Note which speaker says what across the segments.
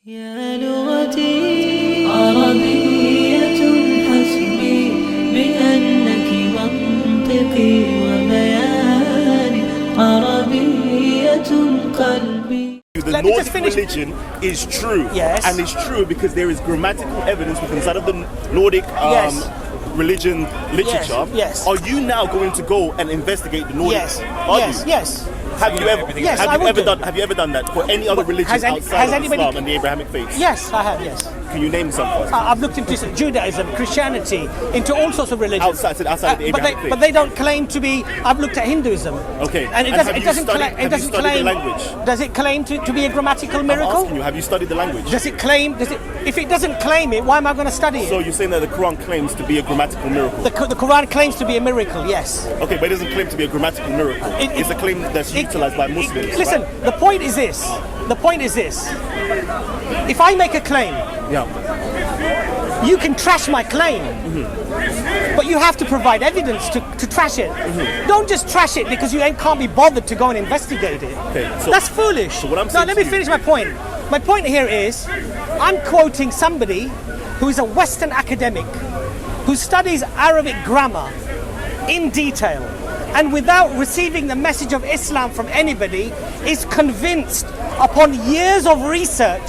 Speaker 1: يا لغتي عربية حسبي بأنك منطقي وبياني عربية قلبي.
Speaker 2: The
Speaker 3: Let me
Speaker 2: Nordic
Speaker 3: just finish.
Speaker 2: religion is true.
Speaker 3: Yes.
Speaker 2: And it's true because there is grammatical evidence within inside of the Nordic
Speaker 3: Yes.
Speaker 2: religion literature.
Speaker 3: Yes.
Speaker 2: Are you now going to go and investigate the Nordic?
Speaker 3: Yes.
Speaker 2: Are
Speaker 3: Yes.
Speaker 2: you?
Speaker 3: Yes.
Speaker 2: Have you ever?
Speaker 3: Yes,
Speaker 2: have
Speaker 3: I
Speaker 2: you
Speaker 3: would
Speaker 2: ever
Speaker 3: do.
Speaker 2: done? Have you ever done that for any other religion
Speaker 3: has
Speaker 2: outside of
Speaker 3: anybody-
Speaker 2: Islam and the Abrahamic faith?
Speaker 3: Yes, I have. Yes.
Speaker 2: Can you name some?
Speaker 3: I've looked into Judaism, Christianity, into all sorts of religions.
Speaker 2: Outside of the Abrahamic faith.
Speaker 3: But they don't claim to be. I've looked at Hinduism.
Speaker 2: Okay.
Speaker 3: And it
Speaker 2: And
Speaker 3: doesn't.
Speaker 2: have
Speaker 3: It
Speaker 2: you
Speaker 3: doesn't.
Speaker 2: studied-
Speaker 3: It
Speaker 2: have you
Speaker 3: doesn't
Speaker 2: studied the
Speaker 3: claim.
Speaker 2: language?
Speaker 3: Does it claim to be a grammatical
Speaker 2: I'm
Speaker 3: miracle?
Speaker 2: asking you. Have you studied the language?
Speaker 3: Does it claim? Does it? If it doesn't claim it, why am I going to study it?
Speaker 2: So you're saying that the Quran claims to be a grammatical miracle?
Speaker 3: The Quran claims to be a miracle. Yes.
Speaker 2: Okay, but it doesn't claim to be a grammatical miracle. It's a claim that's utilized by Muslims.
Speaker 3: Listen,
Speaker 2: right?
Speaker 3: the point is this. The point is this. If I make a claim,
Speaker 2: Yeah.
Speaker 3: you can trash my claim, but you have to provide evidence to trash it. Don't just trash it because you can't be bothered to go and investigate it.
Speaker 2: Okay, so-
Speaker 3: That's foolish.
Speaker 2: so what I'm
Speaker 3: no,
Speaker 2: saying
Speaker 3: let
Speaker 2: to
Speaker 3: me
Speaker 2: you-
Speaker 3: finish my point. My point here is, I'm quoting somebody who is a Western academic who studies Arabic grammar in detail and without receiving the message of Islam from anybody is convinced upon years of research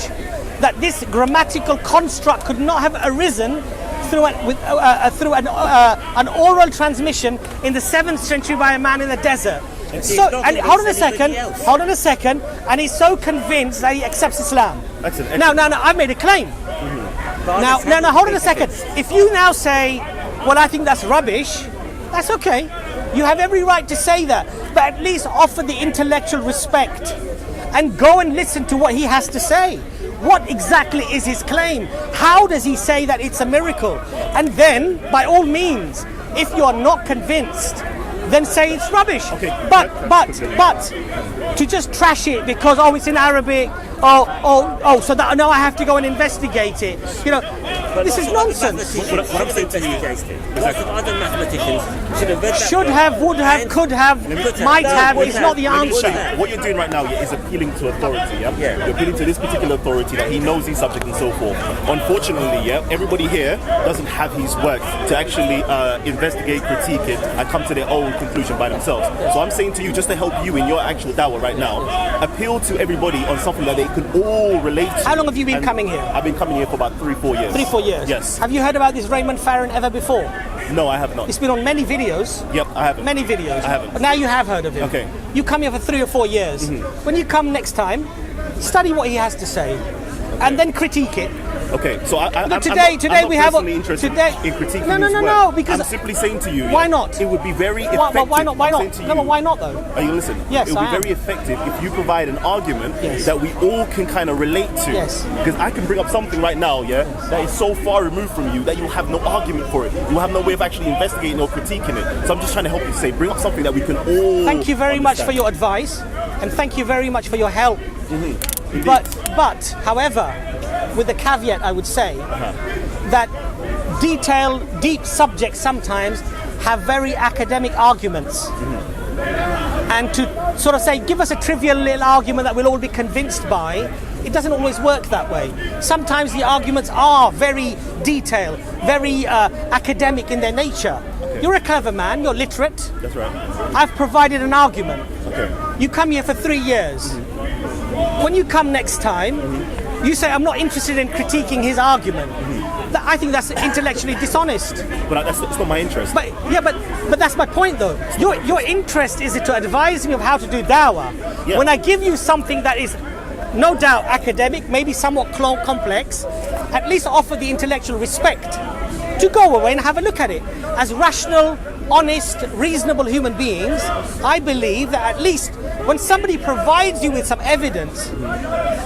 Speaker 3: that this grammatical construct could not have arisen through an oral transmission in the 7th century by a man in the desert. So, and hold on a second, and he's so convinced that he accepts Islam.
Speaker 2: Excellent.
Speaker 3: Now, I've made a claim. Now, hold on a second. If you now say, well, I think that's rubbish, that's okay. You have every right to say that, but at least offer the intellectual respect and go and listen to what he has to say. What exactly is his claim? How does he say that it's a miracle? And then, by all means, if you are not convinced, then say it's rubbish.
Speaker 2: Okay.
Speaker 3: But to just trash it because it's in Arabic. So that now I have to go and investigate it. You know, this is nonsense.
Speaker 2: What I'm saying to you is
Speaker 4: Other mathematicians should have read that
Speaker 3: Should
Speaker 4: book
Speaker 3: have, would have,
Speaker 4: and-
Speaker 3: could have, might have is not the
Speaker 2: Let me
Speaker 3: answer.
Speaker 2: show you. What you're doing right now is appealing to authority, yeah?
Speaker 4: Yeah.
Speaker 2: You're appealing to this particular authority that he knows his subject and so forth. Unfortunately, yeah, everybody here doesn't have his work to actually investigate, critique it, and come to their own conclusion by themselves. So I'm saying to you, just to help you in your actual dawah right now, appeal to everybody on something that they can all relate to.
Speaker 3: How long have you been
Speaker 2: And
Speaker 3: coming here?
Speaker 2: I've been coming here for about 3-4 years.
Speaker 3: 3-4 years.
Speaker 2: Yes.
Speaker 3: Have you heard about this Raymond Farron ever before?
Speaker 2: No, I have not.
Speaker 3: It's been on many videos.
Speaker 2: Yep, I haven't.
Speaker 3: Many videos.
Speaker 2: I haven't.
Speaker 3: But now you have heard of him.
Speaker 2: Okay.
Speaker 3: You come here for 3 or 4 years. When you come next time, study what he has to say, and then critique it.
Speaker 2: Okay, so I'm
Speaker 3: today
Speaker 2: not
Speaker 3: we have
Speaker 2: personally interested
Speaker 3: today.
Speaker 2: in critiquing
Speaker 3: No,
Speaker 2: his work.
Speaker 3: no, because
Speaker 2: I'm simply saying to you,
Speaker 3: Why
Speaker 2: yeah,
Speaker 3: not?
Speaker 2: It would be very
Speaker 3: why,
Speaker 2: effective.
Speaker 3: why not? Why
Speaker 2: I'm
Speaker 3: not?
Speaker 2: saying to
Speaker 3: No,
Speaker 2: you,
Speaker 3: but why not though?
Speaker 2: Are you listening?
Speaker 3: Yes,
Speaker 2: it would be
Speaker 3: I am.
Speaker 2: very effective if you provide an argument
Speaker 3: Yes.
Speaker 2: that we all can kind of relate to.
Speaker 3: Yes.
Speaker 2: Because I can bring up something right now, yeah, that is so far removed from you that you have no argument for it. You have no way of actually investigating or critiquing it. So I'm just trying to help you say, bring up something that we can all.
Speaker 3: Thank you very much for
Speaker 2: understand.
Speaker 3: your advice, and thank you very much for your help.
Speaker 2: Indeed.
Speaker 3: But, however, with the caveat, I would say that deep subjects sometimes have very academic arguments. And to sort of say, give us a trivial little argument that we'll all be convinced by, it doesn't always work that way. Sometimes the arguments are very detailed, very academic in their nature. You're a clever man, you're literate.
Speaker 2: That's right.
Speaker 3: I've provided an argument.
Speaker 2: Okay.
Speaker 3: You come here for 3 years. When you come next time, you say, I'm not interested in critiquing his argument. I think that's intellectually dishonest.
Speaker 2: But that's not my interest.
Speaker 3: But that's my point though. Your interest is to advise me of how to do dawah.
Speaker 2: Yeah.
Speaker 3: When I give you something that is no doubt academic, maybe somewhat complex, at least offer the intellectual respect to go away and have a look at it. As rational, honest, reasonable human beings, I believe that at least when somebody provides you with some evidence,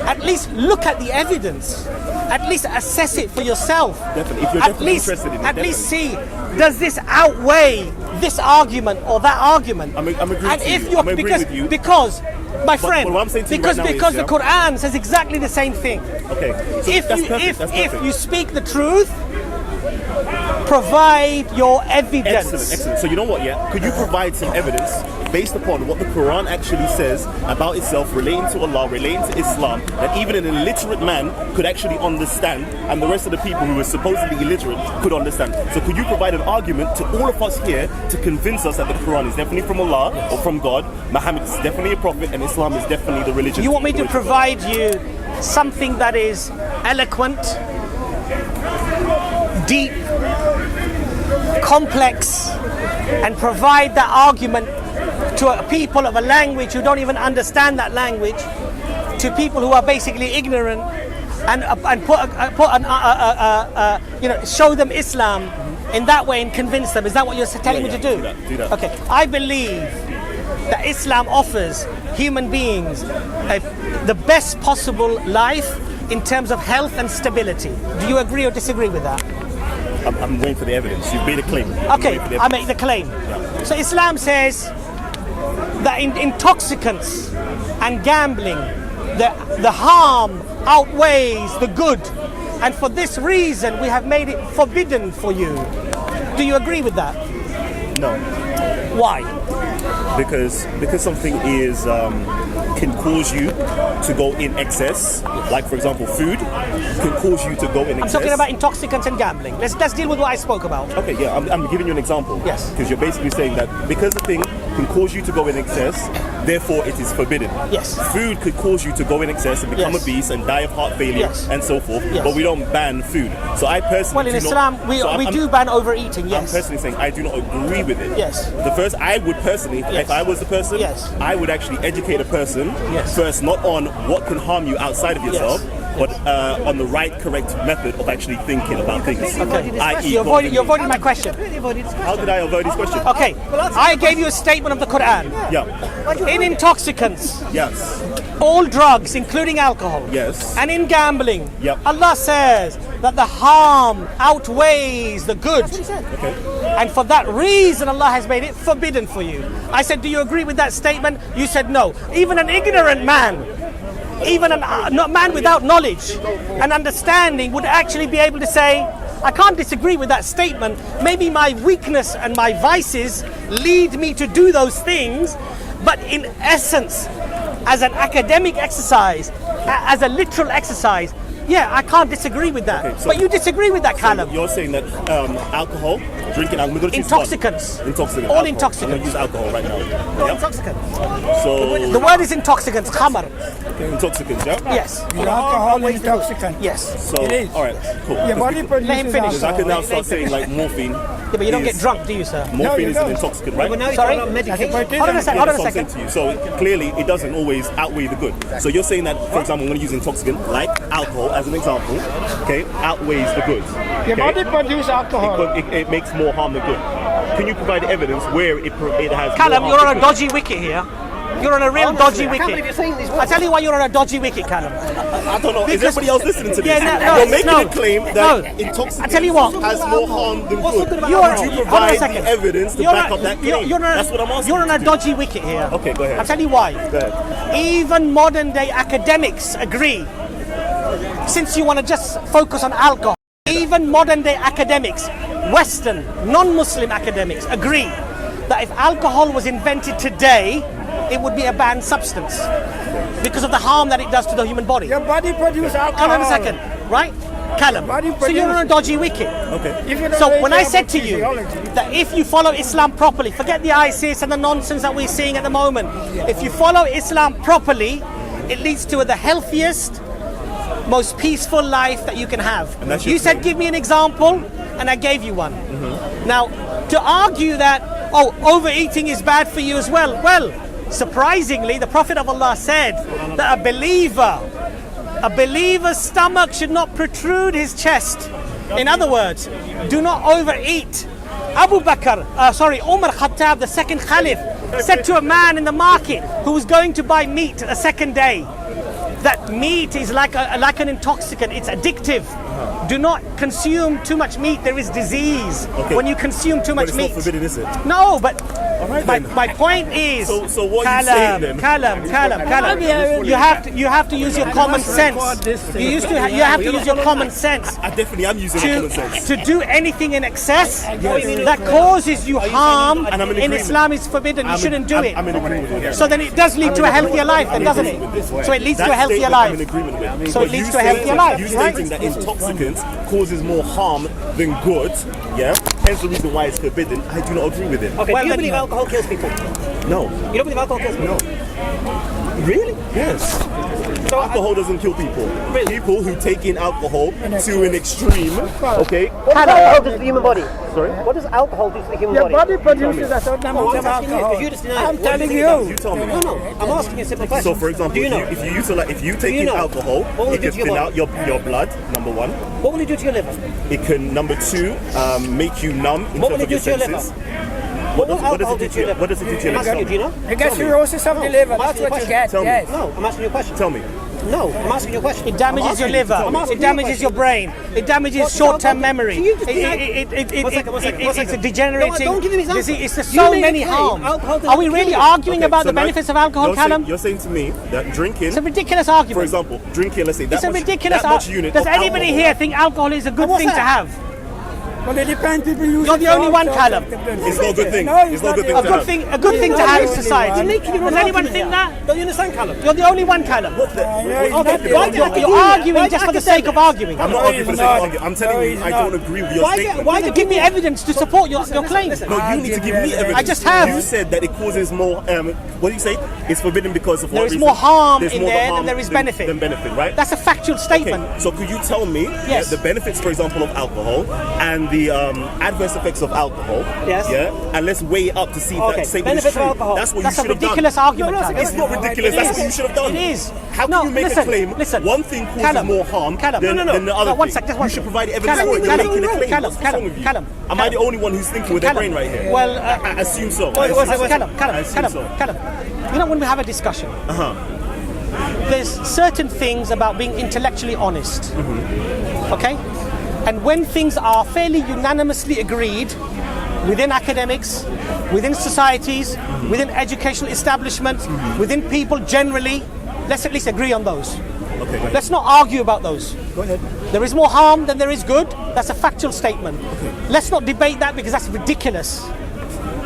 Speaker 3: at least look at the evidence. At least assess it for yourself.
Speaker 2: Definitely. If you're definitely interested in it,
Speaker 3: At least see, does this outweigh this argument or that argument?
Speaker 2: I'm agreeing
Speaker 3: and
Speaker 2: to
Speaker 3: if
Speaker 2: you.
Speaker 3: you're
Speaker 2: I'm agreeing with you.
Speaker 3: because my friend,
Speaker 2: what I'm saying to you
Speaker 3: because
Speaker 2: right now is,
Speaker 3: because the
Speaker 2: yeah.
Speaker 3: Quran says exactly the same thing.
Speaker 2: Okay. So
Speaker 3: If
Speaker 2: that's
Speaker 3: you
Speaker 2: perfect. That's
Speaker 3: if
Speaker 2: perfect.
Speaker 3: you speak the truth, Provide your evidence.
Speaker 2: Excellent. So you know what, yeah? Could you provide some evidence based upon what the Quran actually says about itself, relating to Allah, relating to Islam, that even an illiterate man could actually understand, and the rest of the people who are supposedly illiterate could understand? So could you provide an argument to all of us here to convince us that the Quran is definitely from Allah or from God, Muhammad is definitely a prophet, and Islam is definitely the religion?
Speaker 3: You want me to provide you something that is eloquent, deep, complex, and provide that argument to a people of a language who don't even understand that language, to people who are basically ignorant, and show them Islam in that way and convince them? Is that what you're telling me to do?
Speaker 2: Do that.
Speaker 3: Okay, I believe that Islam offers human beings the best possible life in terms of health and stability. Do you agree or disagree with that?
Speaker 2: I'm waiting for the evidence. You've made a claim.
Speaker 3: Okay, I make the claim.
Speaker 2: Yeah.
Speaker 3: So Islam says that intoxicants and gambling, the harm outweighs the good. And for this reason, we have made it forbidden for you. Do you agree with that?
Speaker 2: No.
Speaker 3: Why?
Speaker 2: Because something is can cause you to go in excess. Like for example, food can cause you to go in excess.
Speaker 3: I'm talking about intoxicants and gambling. Let's deal with what I spoke about.
Speaker 2: Okay, yeah, I'm giving you an example.
Speaker 3: Yes.
Speaker 2: Because you're basically saying that because the thing can cause you to go in excess, therefore it is forbidden.
Speaker 3: Yes.
Speaker 2: Food could cause you to go in excess and become
Speaker 3: Yes.
Speaker 2: obese and die of heart failure
Speaker 3: Yes.
Speaker 2: and so forth.
Speaker 3: Yes.
Speaker 2: But we don't ban food. So I personally
Speaker 3: Well, in
Speaker 2: do
Speaker 3: Islam,
Speaker 2: not,
Speaker 3: we
Speaker 2: I'm-
Speaker 3: do ban overeating,
Speaker 2: I'm
Speaker 3: yes.
Speaker 2: personally saying I do not agree with it.
Speaker 3: Yes.
Speaker 2: I would personally,
Speaker 3: Yes.
Speaker 2: if I was the person,
Speaker 3: Yes.
Speaker 2: I would actually educate a person
Speaker 3: Yes.
Speaker 2: first, not on what can harm you outside of yourself,
Speaker 3: Yes.
Speaker 2: but on the right, correct method of actually thinking about things.
Speaker 3: Okay.
Speaker 2: i.e.
Speaker 3: You're avoiding my question.
Speaker 2: How did I avoid this question?
Speaker 3: Okay, I gave you a statement of the Quran.
Speaker 2: Yeah.
Speaker 3: In intoxicants,
Speaker 2: Yes.
Speaker 3: all drugs, including alcohol,
Speaker 2: Yes.
Speaker 3: and in gambling,
Speaker 2: Yep.
Speaker 3: Allah says that the harm outweighs the good.
Speaker 2: Okay.
Speaker 3: And for that reason, Allah has made it forbidden for you. I said, do you agree with that statement? You said no. Even an ignorant man, even a man without knowledge and understanding would actually be able to say, I can't disagree with that statement. Maybe my weakness and my vices lead me to do those things, but in essence, as an academic exercise, as a literal exercise, yeah, I can't disagree with that.
Speaker 2: Okay, so-
Speaker 3: but you disagree with that, Callum.
Speaker 2: You're saying that alcohol, drinking alcohol, we're going to choose
Speaker 3: Intoxicants.
Speaker 2: one. Intoxicant.
Speaker 3: All
Speaker 2: alcohol.
Speaker 3: intoxicants.
Speaker 2: I'm going to use alcohol right now.
Speaker 3: No,
Speaker 2: Yeah.
Speaker 3: intoxicants.
Speaker 2: So,
Speaker 3: The word is intoxicants, khamar.
Speaker 2: intoxicants, yeah?
Speaker 3: Yes.
Speaker 5: Alcohol is intoxicant.
Speaker 3: Yes.
Speaker 2: So,
Speaker 5: It is.
Speaker 2: all right, cool.
Speaker 5: Your body
Speaker 3: Let him
Speaker 5: produces
Speaker 3: finish.
Speaker 2: Because I can now
Speaker 5: alcohol.
Speaker 2: start saying like morphine.
Speaker 3: Yeah, but you don't
Speaker 2: is-
Speaker 3: get drunk, do you, sir?
Speaker 5: No,
Speaker 2: Morphine
Speaker 5: you
Speaker 2: is an
Speaker 5: don't.
Speaker 2: intoxicant, right?
Speaker 3: Sorry?
Speaker 5: That's what it
Speaker 3: Hold on a
Speaker 5: is.
Speaker 3: second.
Speaker 2: Yeah,
Speaker 3: Hold on a
Speaker 2: that's what I'm
Speaker 3: second.
Speaker 2: saying to you. So clearly, it doesn't always outweigh the good. So you're saying that, for example, I'm going to use intoxicant like alcohol as an example. Okay, outweighs the good.
Speaker 5: Your body
Speaker 2: Okay?
Speaker 5: produces alcohol.
Speaker 2: It makes more harm than good. Can you provide evidence where it has?
Speaker 3: Callum,
Speaker 2: more
Speaker 3: you're
Speaker 2: harm
Speaker 3: on a
Speaker 2: than
Speaker 3: dodgy wicket here. You're on a real dodgy wicket. I tell you why you're on a dodgy wicket, Callum.
Speaker 2: good? I don't know. Is
Speaker 3: Because-
Speaker 2: everybody else listening to this?
Speaker 3: Yeah, no,
Speaker 2: You're making
Speaker 3: no.
Speaker 2: a claim
Speaker 3: No.
Speaker 2: that
Speaker 3: I
Speaker 2: intoxicant
Speaker 3: tell you what.
Speaker 2: has more harm than good.
Speaker 3: You are,
Speaker 2: Would you
Speaker 3: hold on a
Speaker 2: provide
Speaker 3: second.
Speaker 2: the evidence to
Speaker 3: You're
Speaker 2: back
Speaker 3: on-
Speaker 2: up that claim?
Speaker 3: You're on a,
Speaker 2: That's what I'm asking.
Speaker 3: You're on
Speaker 2: you
Speaker 3: a
Speaker 2: to do.
Speaker 3: dodgy wicket here.
Speaker 2: Okay, go ahead.
Speaker 3: I'll tell you why.
Speaker 2: Go ahead.
Speaker 3: Even modern day academics agree, since you want to just focus on alcohol, even modern day academics, Western, non-Muslim academics agree that if alcohol was invented today, it would be a banned substance because of the harm that it does to the human body.
Speaker 5: Your body produces alcohol.
Speaker 3: Hold on a second, right? Callum,
Speaker 5: Body
Speaker 3: so you're on a dodgy wicket.
Speaker 2: Okay.
Speaker 5: If you don't
Speaker 3: So
Speaker 5: know
Speaker 3: when I
Speaker 5: anything
Speaker 3: said
Speaker 5: about
Speaker 3: to you
Speaker 5: physiology,
Speaker 3: that if you follow Islam properly, forget the ISIS and the nonsense that we're seeing at the moment. If you follow Islam properly, it leads to the healthiest, most peaceful life that you can have.
Speaker 2: And that's your
Speaker 3: You said,
Speaker 2: claim.
Speaker 3: give me an example, and I gave you one. Now, to argue that, oh, overeating is bad for you as well, surprisingly, the Prophet of Allah said that a believer's stomach should not protrude his chest. In other words, do not overeat. Umar Khattab, the second Caliph, said to a man in the market who was going to buy meat a second day, that meat is like an intoxicant. It's addictive. Do not consume too much meat. There is disease
Speaker 2: Okay.
Speaker 3: when you consume too
Speaker 2: But
Speaker 3: much
Speaker 2: it's
Speaker 3: meat.
Speaker 2: not forbidden, is it?
Speaker 3: No, but
Speaker 2: right
Speaker 3: my,
Speaker 2: then.
Speaker 3: my point is,
Speaker 2: So what are you saying then?
Speaker 3: Callum, you have to use your common sense. You have to use your common sense.
Speaker 2: I definitely am using common sense.
Speaker 3: To do anything in excess that causes you harm
Speaker 2: And I'm in
Speaker 3: in
Speaker 2: agreement.
Speaker 3: Islam is forbidden. You shouldn't do it.
Speaker 2: I'm in agreement with you.
Speaker 3: So then it does lead to a healthier life, then doesn't it? So it leads to a
Speaker 2: That
Speaker 3: healthier
Speaker 2: statement I'm in
Speaker 3: life.
Speaker 2: agreement with.
Speaker 3: So
Speaker 2: But
Speaker 3: it leads
Speaker 2: you
Speaker 3: to a healthier
Speaker 2: stating-
Speaker 3: life,
Speaker 2: You
Speaker 3: right?
Speaker 2: stating that intoxicants causes more harm than good, yeah? Hence the reason why it's forbidden. I do not agree with it.
Speaker 6: Okay,
Speaker 3: Well,
Speaker 6: do you
Speaker 3: then-
Speaker 6: believe alcohol kills people?
Speaker 2: No.
Speaker 6: You don't believe alcohol kills people?
Speaker 2: No.
Speaker 6: Really?
Speaker 2: Yes.
Speaker 6: So
Speaker 2: Alcohol doesn't kill people. People who take in alcohol to an extreme, okay?
Speaker 6: What does alcohol do to the human body?
Speaker 2: Sorry?
Speaker 6: What does alcohol do to the human
Speaker 5: Your
Speaker 6: body?
Speaker 5: body produces a certain amount of
Speaker 6: I'm asking you,
Speaker 5: alcohol.
Speaker 6: because you just denied
Speaker 5: I'm
Speaker 6: it. What do
Speaker 5: telling
Speaker 6: think it does?
Speaker 5: you.
Speaker 2: You tell me.
Speaker 6: No, I'm asking you a simple question.
Speaker 2: So, for example,
Speaker 6: do you know?
Speaker 2: if you take
Speaker 6: Do you
Speaker 2: in
Speaker 6: know?
Speaker 2: alcohol,
Speaker 6: What will
Speaker 2: it
Speaker 6: it do
Speaker 2: can
Speaker 6: to your
Speaker 2: thin
Speaker 6: body?
Speaker 2: out your blood. Number one,
Speaker 6: What will it do to your liver?
Speaker 2: it can number two make you numb in
Speaker 6: What will
Speaker 2: terms
Speaker 6: it
Speaker 2: of
Speaker 6: do
Speaker 2: your
Speaker 6: to your liver?
Speaker 2: senses.
Speaker 6: What will
Speaker 2: What does
Speaker 6: alcohol
Speaker 2: it
Speaker 6: do to your liver?
Speaker 2: What does it do to your
Speaker 6: I'm asking you,
Speaker 2: liver?
Speaker 6: do you know?
Speaker 5: You get
Speaker 2: Tell me.
Speaker 5: cirrhosis of the liver.
Speaker 6: I'm
Speaker 5: That's
Speaker 6: asking you a
Speaker 5: what you
Speaker 6: question.
Speaker 5: get.
Speaker 2: Tell me.
Speaker 5: Yes.
Speaker 6: No, I'm asking you a question.
Speaker 2: Tell me.
Speaker 6: No, I'm asking you a question.
Speaker 3: It damages your liver. It damages your brain. It damages short-term memory.
Speaker 6: Can you just
Speaker 3: It's a degenerating
Speaker 6: don't give me examples.
Speaker 3: disease. It's just
Speaker 6: You
Speaker 3: so
Speaker 6: made a
Speaker 3: many
Speaker 6: claim,
Speaker 3: harms.
Speaker 6: alcohol doesn't
Speaker 3: Are we
Speaker 6: kill
Speaker 3: really
Speaker 6: you.
Speaker 3: arguing
Speaker 2: Okay,
Speaker 3: about
Speaker 2: so
Speaker 3: the
Speaker 2: now
Speaker 3: benefits of alcohol,
Speaker 2: you're saying-
Speaker 3: Callum?
Speaker 2: You're saying to me that drinking,
Speaker 3: It's a ridiculous
Speaker 2: for
Speaker 3: argument.
Speaker 2: example, drinking, let's say that
Speaker 3: It's a
Speaker 2: much,
Speaker 3: ridiculous
Speaker 2: that much
Speaker 3: argument.
Speaker 2: unit
Speaker 3: Does
Speaker 2: of
Speaker 3: anybody
Speaker 2: alcohol.
Speaker 3: here think alcohol is a good
Speaker 6: what's
Speaker 3: thing to
Speaker 6: that?
Speaker 3: have?
Speaker 5: But it depends. People use
Speaker 3: You're
Speaker 5: it
Speaker 3: the
Speaker 5: for
Speaker 3: only
Speaker 5: all
Speaker 3: one,
Speaker 5: sorts
Speaker 3: Callum.
Speaker 5: of different
Speaker 2: It's not a good thing.
Speaker 5: No,
Speaker 2: It's not a good thing
Speaker 3: A
Speaker 2: to
Speaker 3: good
Speaker 2: have.
Speaker 3: thing, a good thing to
Speaker 5: You're
Speaker 3: have in
Speaker 5: the only
Speaker 3: society.
Speaker 5: one.
Speaker 6: You're making your own
Speaker 3: Does anyone
Speaker 6: argument
Speaker 3: think
Speaker 6: here.
Speaker 3: that?
Speaker 6: Don't you understand, Callum?
Speaker 3: You're the only one, Callum.
Speaker 2: What the- what are you
Speaker 3: Okay,
Speaker 2: talking
Speaker 3: you're,
Speaker 2: about?
Speaker 3: you're arguing just for the sake of arguing.
Speaker 2: I'm not arguing for the sake of arguing. I'm telling
Speaker 5: No,
Speaker 2: you,
Speaker 5: he's
Speaker 2: I
Speaker 5: not.
Speaker 2: don't agree with your
Speaker 6: Why
Speaker 2: statement.
Speaker 6: why
Speaker 3: Give me evidence to support your claim.
Speaker 2: No, you need to give me evidence.
Speaker 3: I just have.
Speaker 2: You said that it causes more. What do you say? It's forbidden because of what
Speaker 3: There is
Speaker 2: reason?
Speaker 3: more harm
Speaker 2: There's
Speaker 3: in
Speaker 2: more
Speaker 3: there
Speaker 2: harm
Speaker 3: than there is benefit.
Speaker 2: Than benefit, right?
Speaker 3: That's a factual
Speaker 2: Okay,
Speaker 3: statement.
Speaker 2: so could you tell me
Speaker 3: Yes.
Speaker 2: the benefits, for example, of alcohol and the adverse effects of alcohol?
Speaker 6: Yes.
Speaker 2: Yeah. And let's weigh it up to see if
Speaker 6: Okay,
Speaker 2: that statement is
Speaker 6: benefits of
Speaker 2: true.
Speaker 6: alcohol.
Speaker 2: That's what
Speaker 3: That's
Speaker 2: you
Speaker 3: a
Speaker 2: should have done.
Speaker 3: ridiculous argument, Callum.
Speaker 2: It's not ridiculous.
Speaker 3: It
Speaker 2: That's
Speaker 3: is.
Speaker 2: what you should have done.
Speaker 3: It is.
Speaker 2: How can
Speaker 3: No,
Speaker 2: you make
Speaker 3: listen,
Speaker 2: a claim?
Speaker 3: listen.
Speaker 2: One thing causes
Speaker 3: Callum,
Speaker 2: more harm
Speaker 3: Callum,
Speaker 2: than,
Speaker 3: no.
Speaker 2: than the other
Speaker 3: No, one
Speaker 2: thing.
Speaker 3: sec, just one
Speaker 2: You should
Speaker 3: sec.
Speaker 2: provide evidence
Speaker 3: Callum,
Speaker 2: for it. You're
Speaker 3: Callum,
Speaker 2: making a claim.
Speaker 3: Callum,
Speaker 2: What's wrong
Speaker 3: Callum,
Speaker 2: with you?
Speaker 3: Callum,
Speaker 2: Am I the
Speaker 3: Callum.
Speaker 2: only one who's thinking with their brain right here?
Speaker 3: Well,
Speaker 2: I assume so.
Speaker 3: Callum,
Speaker 2: I assume so.
Speaker 3: Callum. You know, when we have a discussion,
Speaker 2: Uh-huh.
Speaker 3: there's certain things about being intellectually honest. Okay? And when things are fairly unanimously agreed within academics, within societies, within educational establishments, within people generally, let's at least agree on those.
Speaker 2: Okay, go ahead.
Speaker 3: Let's not argue about those.
Speaker 2: Go ahead.
Speaker 3: There is more harm than there is good. That's a factual statement. Let's not debate that because that's ridiculous.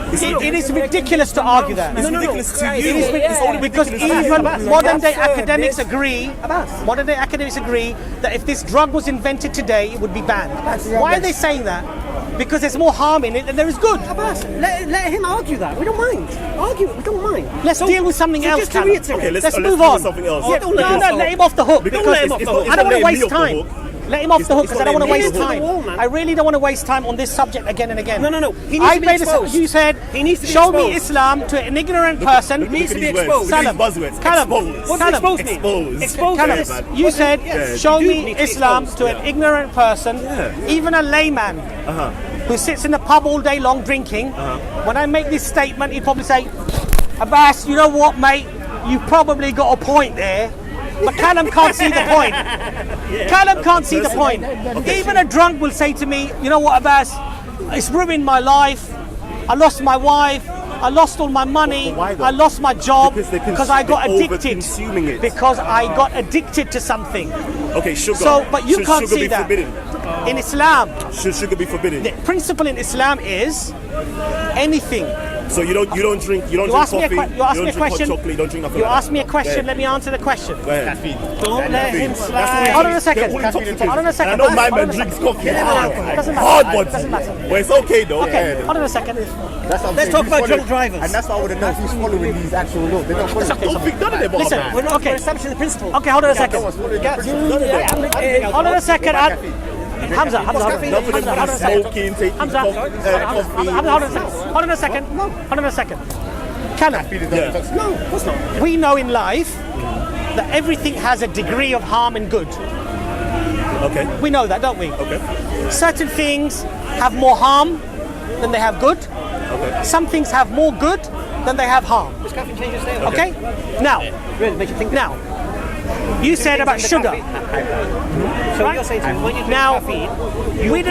Speaker 3: It is ridiculous to argue that.
Speaker 2: It's ridiculous to you.
Speaker 3: It is
Speaker 2: It's only
Speaker 3: because
Speaker 2: ridiculous to
Speaker 3: even
Speaker 2: you.
Speaker 3: modern day
Speaker 5: That's
Speaker 3: academics
Speaker 5: this.
Speaker 3: agree. Modern day academics agree that if this drug was invented today, it would be banned.
Speaker 5: That's
Speaker 3: Why are
Speaker 5: rubbish.
Speaker 3: they saying that? Because there's more harm in it than there is good.
Speaker 6: Abbas, let him argue that. We don't mind. Argue it. We don't mind.
Speaker 3: Let's deal with something else,
Speaker 6: just to
Speaker 3: Callum.
Speaker 6: reiterate.
Speaker 2: Okay,
Speaker 3: Let's
Speaker 2: let's
Speaker 3: move
Speaker 2: deal with
Speaker 3: on.
Speaker 2: something else.
Speaker 3: Yeah,
Speaker 6: Don't let him
Speaker 3: no,
Speaker 6: off the
Speaker 3: let
Speaker 6: hook.
Speaker 3: him off the hook.
Speaker 2: Because
Speaker 3: Because
Speaker 2: it's not-
Speaker 3: I don't want
Speaker 2: it's
Speaker 3: to
Speaker 2: not
Speaker 3: waste
Speaker 2: letting me off the
Speaker 3: time.
Speaker 2: hook.
Speaker 3: Let him off the hook
Speaker 2: It's
Speaker 3: because I
Speaker 2: not
Speaker 3: don't want to
Speaker 2: letting
Speaker 3: waste
Speaker 2: me off
Speaker 3: time.
Speaker 6: the wall, man.
Speaker 3: I really don't want to waste time on this subject again and again.
Speaker 6: No. He needs to be exposed.
Speaker 3: You said,
Speaker 6: He needs to be
Speaker 3: show me
Speaker 6: exposed.
Speaker 3: Islam to an ignorant person.
Speaker 2: Look
Speaker 6: needs
Speaker 2: at
Speaker 6: to be
Speaker 2: these words.
Speaker 6: exposed.
Speaker 2: Look at these
Speaker 3: Callum,
Speaker 2: buzzwords.
Speaker 3: Callum,
Speaker 2: Exposed.
Speaker 6: What's
Speaker 3: Callum,
Speaker 6: exposed mean?
Speaker 2: Exposed.
Speaker 6: Exposed
Speaker 3: Callum,
Speaker 6: is-
Speaker 2: man.
Speaker 3: you said,
Speaker 6: Yes.
Speaker 3: show
Speaker 6: You
Speaker 3: me
Speaker 6: need to be
Speaker 3: Islam
Speaker 6: exposed.
Speaker 3: to an ignorant person, even a layman who sits in the pub all day long drinking. When I make this statement, he'd probably say, Abbas, you know what, mate? You probably got a point there. But Callum can't see the point. Callum can't see the point. Even a drunk will say to me, you know what, Abbas? It's ruined my life. I lost my wife. I lost all my money.
Speaker 2: But why though?
Speaker 3: I lost my job
Speaker 2: Because
Speaker 3: I got
Speaker 2: they're
Speaker 3: addicted.
Speaker 2: over-consuming it.
Speaker 3: Because I got addicted to something.
Speaker 2: Okay, sugar.
Speaker 3: So, but you
Speaker 2: Should
Speaker 3: can't
Speaker 2: sugar
Speaker 3: see
Speaker 2: be
Speaker 3: that.
Speaker 2: forbidden?
Speaker 3: In Islam,
Speaker 2: Should sugar be forbidden?
Speaker 3: the principle in Islam is anything.
Speaker 2: So you don't drink
Speaker 3: You
Speaker 2: drink
Speaker 3: ask me a,
Speaker 2: coffee.
Speaker 3: you ask
Speaker 2: you
Speaker 3: me a
Speaker 2: don't drink
Speaker 3: question.
Speaker 2: hot chocolate. You don't drink nothing
Speaker 3: You
Speaker 2: like
Speaker 3: ask
Speaker 2: that.
Speaker 3: me a question.
Speaker 2: Go ahead.
Speaker 3: Let me answer the question.
Speaker 2: Go ahead.
Speaker 3: Don't let him
Speaker 2: That's
Speaker 3: slide.
Speaker 2: what
Speaker 3: Hold on a second.
Speaker 2: they're all intoxicated.
Speaker 3: Hold on a second.
Speaker 2: And I know my
Speaker 3: Hold
Speaker 2: man
Speaker 3: on a
Speaker 2: drinks
Speaker 3: second.
Speaker 2: coffee.
Speaker 3: Doesn't matter.
Speaker 2: Hard body.
Speaker 3: Doesn't matter.
Speaker 2: Well, it's okay though.
Speaker 3: Okay,
Speaker 2: Yeah.
Speaker 3: hold on a second.
Speaker 7: That's what I'm
Speaker 6: Let's
Speaker 7: saying.
Speaker 6: talk
Speaker 7: Who's
Speaker 6: about drunk
Speaker 7: following-
Speaker 6: drivers.
Speaker 7: And that's what I want to know. Who's following these actual laws? They're not following.
Speaker 2: I don't think none of them are
Speaker 3: Listen,
Speaker 2: bad.
Speaker 6: We're not
Speaker 3: Okay.
Speaker 6: we're establishing the principle.
Speaker 3: Okay, hold on a second.
Speaker 2: None of them.
Speaker 3: Hold on a second. Hamza, Hamza,
Speaker 2: None of them
Speaker 3: Hamza, hold on
Speaker 2: are
Speaker 3: a second.
Speaker 2: smoking, taking
Speaker 3: Hamza,
Speaker 2: coffee.
Speaker 3: Hold on a second. Hold on a second. Hold on a second. Callum,
Speaker 2: Yeah.
Speaker 6: No, of course not.
Speaker 3: we know in life that everything has a degree of harm and good.
Speaker 2: Okay.
Speaker 3: We know that, don't we?
Speaker 2: Okay.
Speaker 3: Certain things have more harm than they have good.
Speaker 2: Okay.
Speaker 3: Some things have more good than they have harm.
Speaker 6: Does caffeine change your state?
Speaker 3: Okay? Now,
Speaker 6: Really makes you think.
Speaker 3: now, You said about sugar.
Speaker 4: So
Speaker 3: Right.
Speaker 4: you're saying to me, when you drink
Speaker 3: Now,
Speaker 4: caffeine,
Speaker 3: we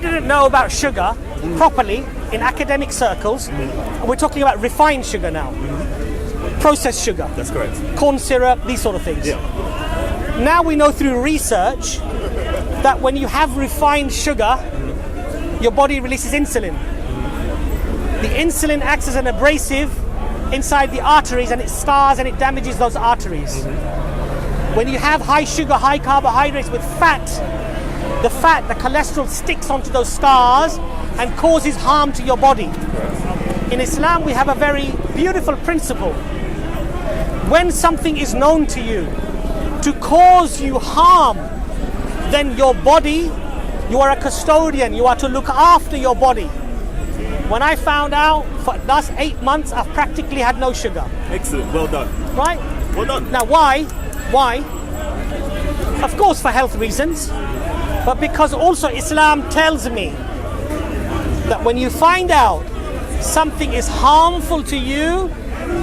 Speaker 3: didn't know about sugar properly in academic circles. We're talking about refined sugar now, processed sugar,
Speaker 2: That's correct.
Speaker 3: corn syrup, these sort of things.
Speaker 2: Yeah.
Speaker 3: Now we know through research that when you have refined sugar, your body releases insulin. The insulin acts as an abrasive inside the arteries, and it scars and it damages those arteries. When you have high sugar, high carbohydrates with fat, the cholesterol sticks onto those scars and causes harm to your body. In Islam, we have a very beautiful principle. When something is known to you to cause you harm, then your body, you are a custodian, you are to look after your body. When I found out, for the last 8 months, I've practically had no sugar.
Speaker 2: Excellent. Well done.
Speaker 3: Right?
Speaker 2: Well done.
Speaker 3: Now, why? Why? Of course, for health reasons, but because also Islam tells me that when you find out something is harmful to you,